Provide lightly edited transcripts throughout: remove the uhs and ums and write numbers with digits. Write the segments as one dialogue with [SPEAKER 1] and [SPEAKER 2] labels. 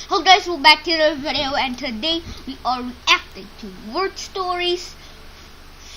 [SPEAKER 1] Hello guys, welcome back to the video, and today we are reacting to word stories,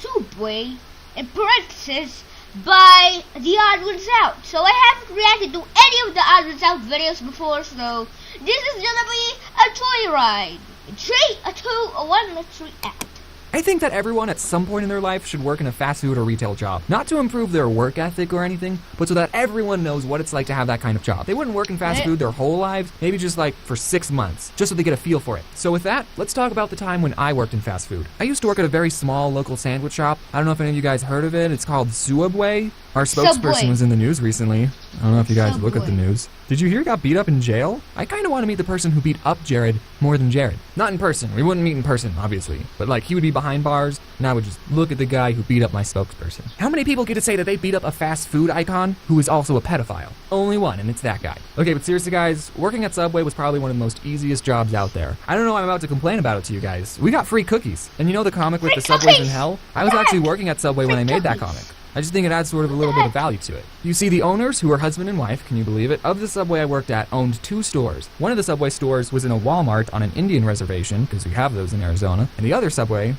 [SPEAKER 1] sooubway, in parentheses, by Theodd1sout. So I haven't reacted to any of the Theodd1sout videos before, so this is gonna be a toy ride. In 3, a 2, a 1, let's react.
[SPEAKER 2] I think that everyone at some point in their life should work in a fast food or retail job. Not to improve their work ethic or anything, but so that everyone knows what it's like to have that kind of job. They wouldn't work in fast food their whole lives, maybe just like for 6 months, just so they get a feel for it. So with that, let's talk about the time when I worked in fast food. I used to work at a very small local sandwich shop. I don't know if any of you guys heard of it. It's called sooubway. Our spokesperson was in the news recently. I don't know if you guys look at the news. Did you hear he got beat up in jail? I kind of want to meet the person who beat up Jared more than Jared. Not in person. We wouldn't meet in person, obviously. But like, he would be behind bars, and I would just look at the guy who beat up my spokesperson. How many people get to say that they beat up a fast food icon who is also a pedophile? Only one, and it's that guy. Okay, but seriously guys, working at Subway was probably one of the most easiest jobs out there. I don't know why I'm about to complain about it to you guys. We got free cookies. And you know the comic with the Subways in Hell? I was actually working at Subway when they made that comic. I just think it adds sort of a little bit of value to it. You see, the owners, who are husband and wife, can you believe it, of the Subway I worked at owned 2 stores. One of the Subway stores was in a Walmart on an Indian reservation, because we have those in Arizona, and the other Subway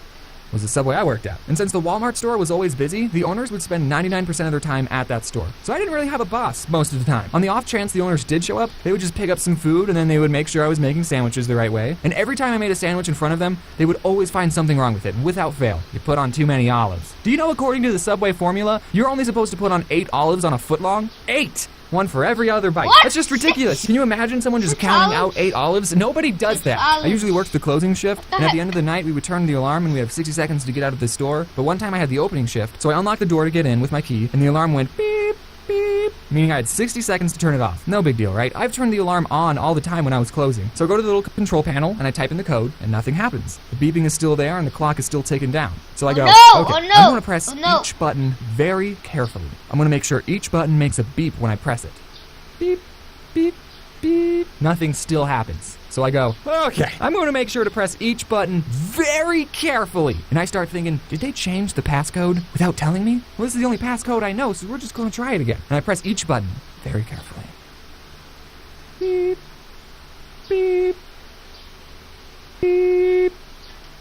[SPEAKER 2] was the Subway I worked at. And since the Walmart store was always busy, the owners would spend 99% of their time at that store. So I didn't really have a boss most of the time. On the off chance the owners did show up, they would just pick up some food and then they would make sure I was making sandwiches the right way. And every time I made a sandwich in front of them, they would always find something wrong with it, without fail. You put on too many olives. Do you know, according to the Subway formula, you're only supposed to put on 8 olives on a foot long? 8! One for every other bite.
[SPEAKER 1] What?
[SPEAKER 2] That's just ridiculous. Can you imagine someone just counting out 8 olives? Nobody does that. I usually worked the closing shift, and at the end of the night, we would turn the alarm and we have 60 seconds to get out of the store. But one time I had the opening shift, so I unlocked the door to get in with my key, and the alarm went beep, beep, meaning I had 60 seconds to turn it off. No big deal, right? I've turned the alarm on all the time when I was closing. So I go to the little control panel, and I type in the code, and nothing happens. The beeping is still there, and the clock is still ticking down. So I go, okay, I'm gonna press each button very carefully. I'm gonna make sure each button makes a beep when I press it. Beep, beep, beep. Nothing still happens. So I go, okay, I'm going to make sure to press each button very carefully. And I start thinking, did they change the passcode without telling me? Well, this is the only passcode I know, so we're just going to try it again. And I press each button very carefully. Beep, beep, beep.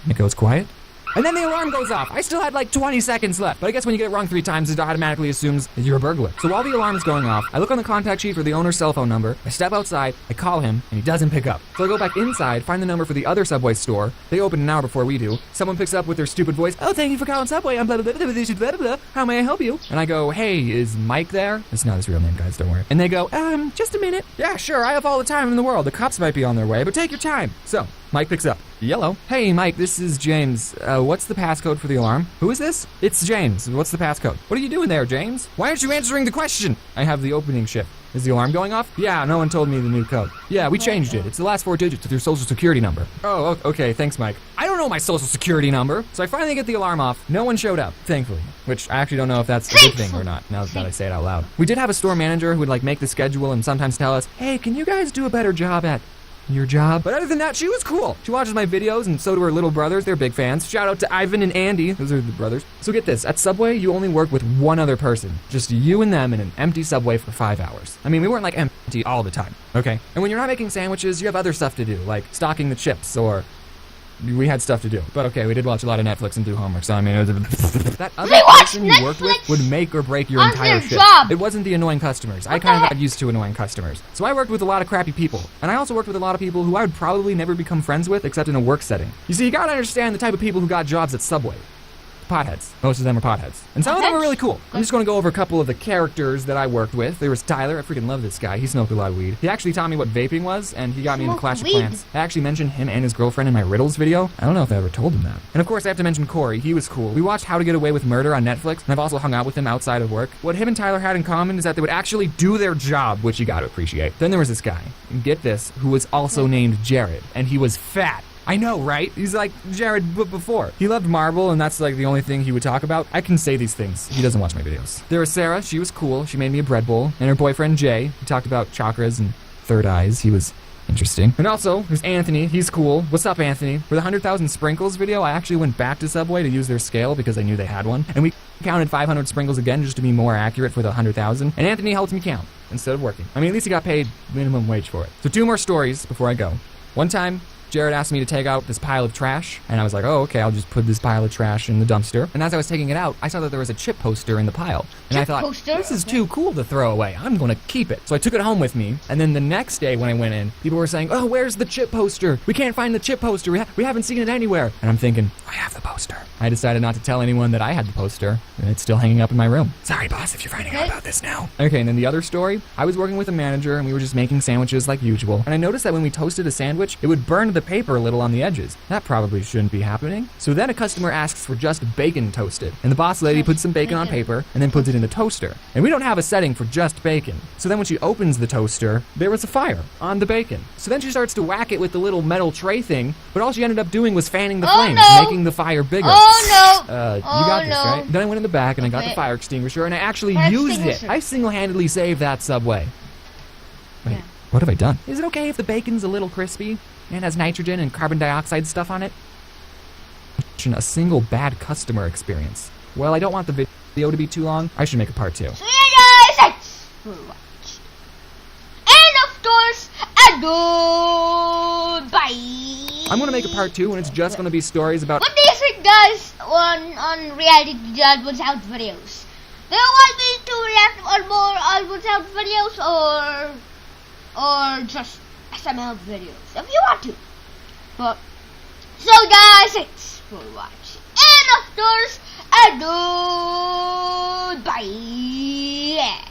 [SPEAKER 2] And it goes quiet. And then the alarm goes off. I still had like 20 seconds left. But I guess when you get it wrong 3 times, it automatically assumes that you're a burglar. So while the alarm is going off, I look on the contact sheet for the owner's cell phone number. I step outside, I call him, and he doesn't pick up. So I go back inside, find the number for the other Subway store. They open an hour before we do. Someone picks up with their stupid voice. Oh, thank you for calling Subway. I'm blah, blah, blah, blah, blah, blah, blah. How may I help you? And I go, hey, is Mike there? That's not his real name, guys, don't worry. And they go, just a minute. Yeah, sure, I have all the time in the world. The cops might be on their way, but take your time. So Mike picks up. Yellow. Hey, Mike, this is James. What's the passcode for the alarm? Who is this? It's James. What's the passcode? What are you doing there, James? Why aren't you answering the question? I have the opening shift. Is the alarm going off? Yeah, no one told me the new code. Yeah, we changed it. It's the last 4 digits of your social security number. Oh, okay, thanks, Mike. I don't know my social security number. So I finally get the alarm off. No one showed up, thankfully. Which I actually don't know if that's a good thing or not, now that I say it out loud. We did have a store manager who would like make the schedule and sometimes tell us, hey, can you guys do a better job at your job? But other than that, she was cool. She watches my videos, and so do her little brothers. They're big fans. Shout out to Ivan and Andy. Those are the brothers. So get this, at Subway, you only work with one other person. Just you and them in an empty Subway for 5 hours. I mean, we weren't like empty all the time, okay? And when you're not making sandwiches, you have other stuff to do, like stocking the chips, or we had stuff to do. But okay, we did watch a lot of Netflix and do homework, so I mean, that other person you worked with would make or break your entire shift. It wasn't the annoying customers. I kind of got used to annoying customers. So I worked with a lot of crappy people. And I also worked with a lot of people who I would probably never become friends with except in a work setting. You see, you gotta understand the type of people who got jobs at Subway. Potheads. Most of them are potheads. And some of them are really cool. I'm just gonna go over a couple of the characters that I worked with. There was Tyler. I freaking love this guy. He smoked a lot of weed. He actually taught me what vaping was, and he got me into Clash of Clans. I actually mentioned him and his girlfriend in my riddles video. I don't know if I ever told him that. And of course, I have to mention Corey. He was cool. We watched How to Get Away with Murder on Netflix, and I've also hung out with him outside of work. What him and Tyler had in common is that they would actually do their job, which you gotta appreciate. Then there was this guy, and get this, who was also named Jared, and he was fat. I know, right? He's like Jared before. He loved marble, and that's like the only thing he would talk about. I can say these things. He doesn't watch my videos. There was Sarah. She was cool. She made me a bread bowl. And her boyfriend, Jay. He talked about chakras and third eyes. He was interesting. And also, there's Anthony. He's cool. What's up, Anthony? For the 100,000 sprinkles video, I actually went back to Subway to use their scale because I knew they had one. And we counted 500 sprinkles again just to be more accurate for the 100,000. And Anthony helped me count instead of working. I mean, at least he got paid minimum wage for it. So 2 more stories before I go. One time, Jared asked me to take out this pile of trash, and I was like, oh, okay, I'll just put this pile of trash in the dumpster. And as I was taking it out, I saw that there was a chip poster in the pile. And I thought, this is too cool to throw away. I'm gonna keep it. So I took it home with me, and then the next day when I went in, people were saying, oh, where's the chip poster? We can't find the chip poster. We haven't seen it anywhere. And I'm thinking, I have the poster. I decided not to tell anyone that I had the poster, and it's still hanging up in my room. Sorry, boss, if you're finding out about this now. Okay, and then the other story, I was working with a manager, and we were just making sandwiches like usual. And I noticed that when we toasted a sandwich, it would burn the paper a little on the edges. That probably shouldn't be happening. So then a customer asks for just bacon toasted. And the boss lady puts some bacon on paper and then puts it in the toaster. And we don't have a setting for just bacon. So then when she opens the toaster, there was a fire on the bacon. So then she starts to whack it with the little metal tray thing, but all she ended up doing was fanning the flames, making the fire bigger.
[SPEAKER 1] Oh no!
[SPEAKER 2] You got this, right? Then I went in the back and I got the fire extinguisher and I actually used it. I single-handedly saved that Subway. Wait, what have I done? Is it okay if the bacon's a little crispy and has nitrogen and carbon dioxide stuff on it? A single bad customer experience. Well, I don't want the video to be too long. I should make a part 2.
[SPEAKER 1] So yeah, guys, thanks for watching. And of course, goodbye.
[SPEAKER 2] I'm gonna make a part 2 and it's just gonna be stories about.
[SPEAKER 1] What do you think, guys, on reality Theodd1sout videos? Do you want me to react on more Theodd1sout videos or just SML videos if you want to? But so guys, thanks for watching, and of course, goodbye.